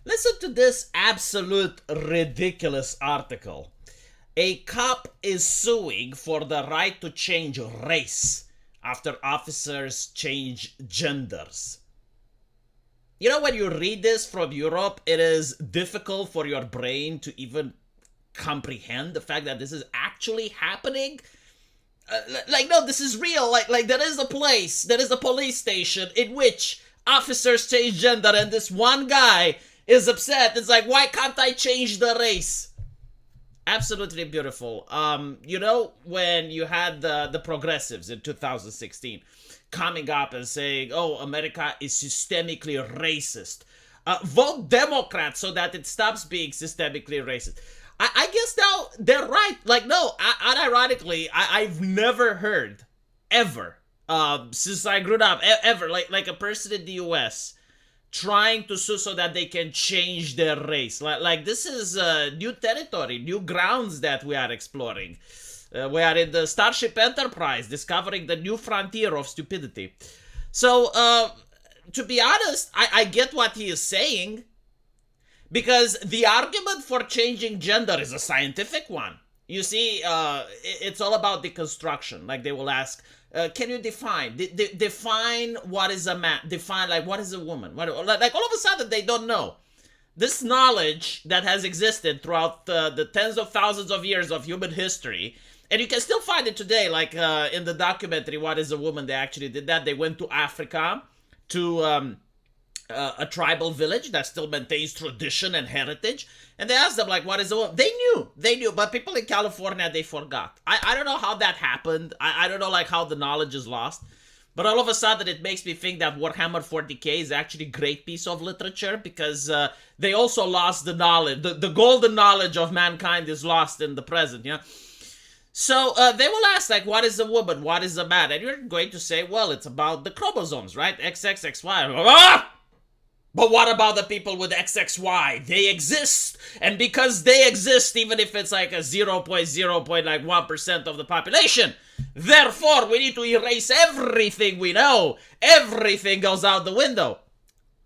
Listen to this absolute ridiculous article. A cop is suing for the right to change race after officers change genders. You know, when you read this from Europe, it is difficult for your brain to even comprehend the fact that this is actually happening. Like, no, this is real. Like there is a place, there is a police station in which officers change gender, and this one guy is upset. It's like, why can't I change the race? Absolutely beautiful. You know, when you had the progressives in 2016 coming up and saying, "Oh, America is systemically racist. Vote Democrat so that it stops being systemically racist." I guess now they're right. Like, no, unironically, I've never heard ever, since I grew up, ever like a person in the U.S. trying to sue so that they can change their race. Like this is new territory, new grounds that we are exploring. We are in the Starship Enterprise, discovering the new frontier of stupidity. So, to be honest, I get what he is saying, because the argument for changing gender is a scientific one. You see, it's all about deconstruction. Like, they will ask, can you define what is a man? Define, like, what is a woman? Like, all of a sudden, they don't know. This knowledge that has existed throughout the tens of thousands of years of human history, and you can still find it today, like in the documentary, What is a Woman? They actually did that. They went to Africa, to a tribal village that still maintains tradition and heritage, and they asked them, like, what is a woman? They knew, but people in California, they forgot. I don't know how that happened. I don't know, like, how the knowledge is lost, but all of a sudden it makes me think that Warhammer 40k is actually a great piece of literature, because they also lost the knowledge. The golden knowledge of mankind is lost in the present, yeah? So they will ask, like, what is a woman? What is a man? And you're going to say, well, it's about the chromosomes, right? XXXY. Ah! But what about the people with XXY? They exist. And because they exist, even if it's like a 0.0.1% of the population, therefore we need to erase everything we know. Everything goes out the window.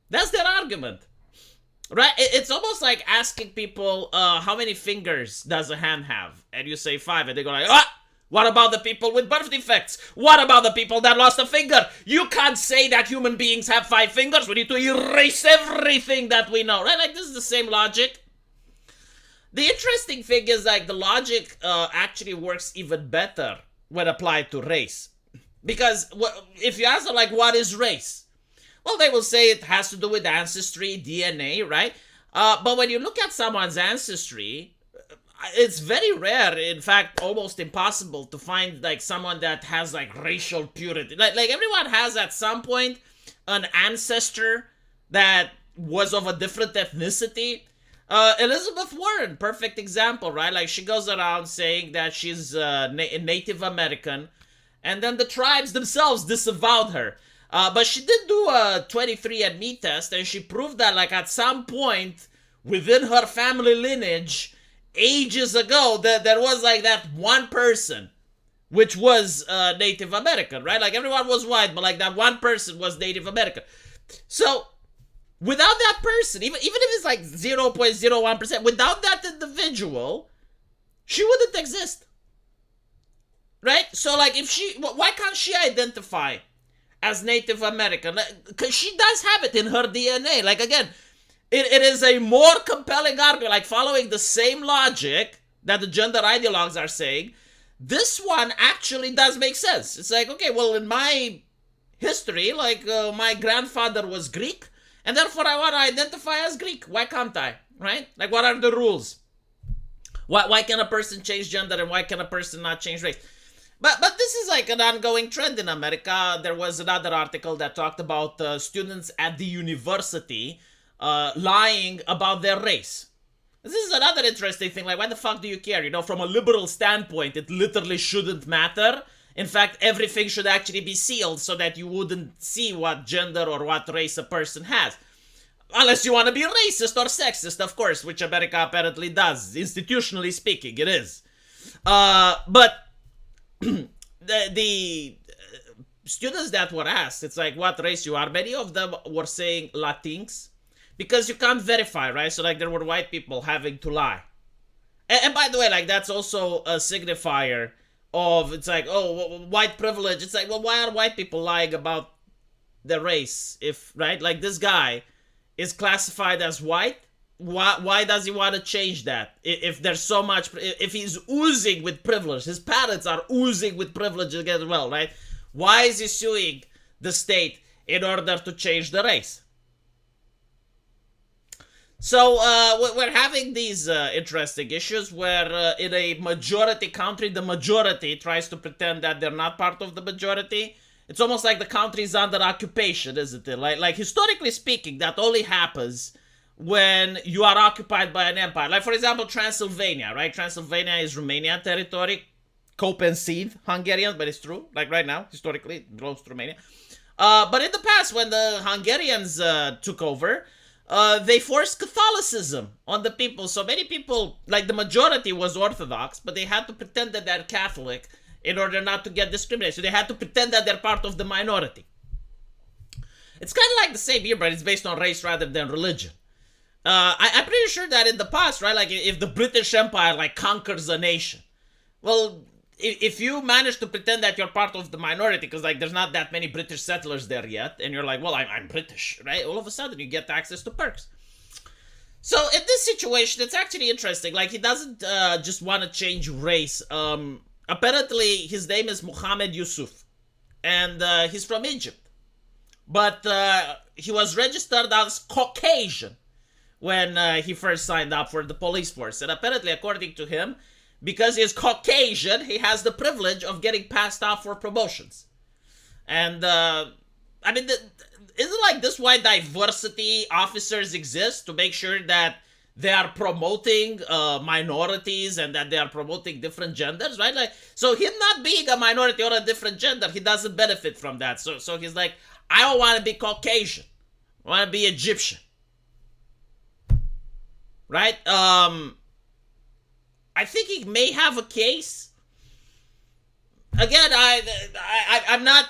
That's their argument. Right? It's almost like asking people, how many fingers does a hand have? And you say 5, and they go like, ah! What about the people with birth defects? What about the people that lost a finger? You can't say that human beings have 5 fingers. We need to erase everything that we know, right? Like, this is the same logic. The interesting thing is, like, the logic actually works even better when applied to race. Because if you ask them, like, what is race? Well, they will say it has to do with ancestry, DNA, right? But when you look at someone's ancestry, it's very rare, in fact, almost impossible to find, like, someone that has, like, racial purity. Like everyone has at some point an ancestor that was of a different ethnicity. Elizabeth Warren, perfect example, right? Like, she goes around saying that she's Native American, and then the tribes themselves disavowed her. But she did do a 23andMe test, and she proved that, like, at some point within her family lineage, ages ago, there was, like, that one person which was Native American, right? Like, everyone was white, but, like, that one person was Native American. So without that person, even if it's like 0.01%, without that individual, she wouldn't exist, right? So, like, why can't she identify as Native American? Because she does have it in her DNA. Like, again, it is a more compelling argument, like, following the same logic that the gender ideologues are saying. This one actually does make sense. It's like, okay, well, in my history, like, my grandfather was Greek, and therefore I want to identify as Greek. Why can't I, right? Like, what are the rules? Why can a person change gender, and why can a person not change race? But this is like an ongoing trend in America. There was another article that talked about students at the university lying about their race. This is another interesting thing. Like, why the fuck do you care? You know, from a liberal standpoint, it literally shouldn't matter. In fact, everything should actually be sealed so that you wouldn't see what gender or what race a person has. Unless you want to be racist or sexist, of course, which America apparently does. Institutionally speaking, it is. But the students that were asked, it's like, what race you are? Many of them were saying Latinx, because you can't verify, right? So like there were white people having to lie. And by the way, like that's also a signifier of, it's like, oh, white privilege. It's like, well, why are white people lying about their race? If, right, like this guy is classified as white, why does he want to change that? If there's so much, if he's oozing with privilege, his parents are oozing with privilege as well, right? Why is he suing the state in order to change the race? So we're having these interesting issues where in a majority country, the majority tries to pretend that they're not part of the majority. It's almost like the country is under occupation, isn't it? Like historically speaking, that only happens when you are occupied by an empire. Like, for example, Transylvania, right? Transylvania is Romanian territory. Copenhagen, Hungarian, but it's true. Like right now, historically, it belongs to Romania. But in the past, when the Hungarians took over, they forced Catholicism on the people. So many people, like the majority was Orthodox, but they had to pretend that they're Catholic in order not to get discriminated. So they had to pretend that they're part of the minority. It's kind of like the same here, but it's based on race rather than religion. I'm pretty sure that in the past, right, like if the British Empire like conquers a nation, well, if you manage to pretend that you're part of the minority, because like there's not that many British settlers there yet, and you're like, well, I'm British, right? All of a sudden you get access to perks. So in this situation, it's actually interesting. Like he doesn't just want to change race. Apparently his name is Mohammad Yusuf, and he's from Egypt, but he was registered as Caucasian when he first signed up for the police force. And apparently, according to him, because he's Caucasian, he has the privilege of getting passed off for promotions. And, I mean, isn't it like this why diversity officers exist? To make sure that they are promoting minorities and that they are promoting different genders, right? Like, so him not being a minority or a different gender, he doesn't benefit from that. So he's like, I don't want to be Caucasian. I want to be Egyptian. Right? I think he may have a case. Again, I'm not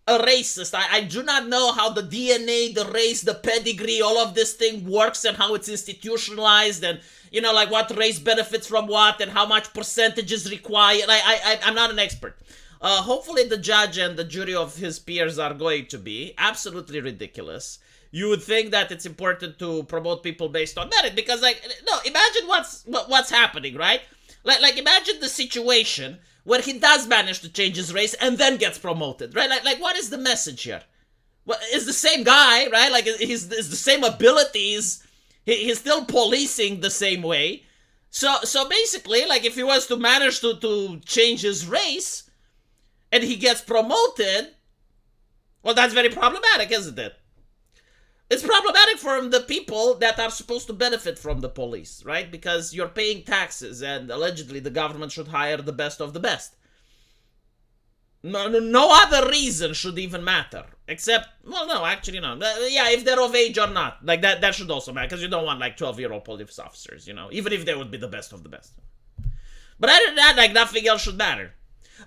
a racist. I do not know how the DNA, the race, the pedigree, all of this thing works and how it's institutionalized and, you know, like what race benefits from what and how much percentage is required. I'm not an expert. Hopefully the judge and the jury of his peers are going to be absolutely ridiculous. You would think that it's important to promote people based on merit because, like, no, imagine what's happening, right? Like imagine the situation where he does manage to change his race and then gets promoted, right? Like what is the message here? Well, it's the same guy, right? Like he's the same abilities. He's still policing the same way. So basically, like if he was to manage to change his race and he gets promoted, well, that's very problematic, isn't it? It's problematic for the people that are supposed to benefit from the police, right? Because you're paying taxes and allegedly the government should hire the best of the best. No other reason should even matter. Except, well, no, actually, no. Yeah, if they're of age or not. Like, that should also matter. Because you don't want, like, 12-year-old police officers, you know? Even if they would be the best of the best. But other than that, like, nothing else should matter.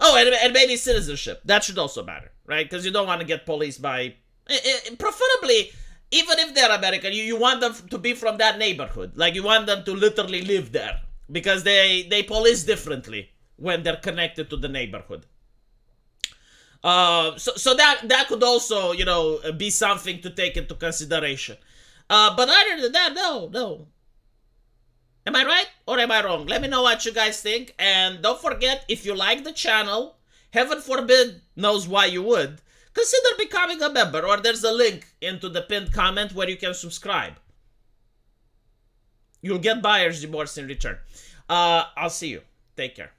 Oh, and maybe citizenship. That should also matter, right? Because you don't want to get policed by... preferably... Even if they're American, you want them to be from that neighborhood. Like, you want them to literally live there. Because they police differently when they're connected to the neighborhood. So that could also, you know, be something to take into consideration. But other than that, no. Am I right or am I wrong? Let me know what you guys think. And don't forget, if you like the channel, heaven forbid knows why you would, consider becoming a member, or there's a link into the pinned comment where you can subscribe. You'll get buyer's remorse in return. I'll see you. Take care.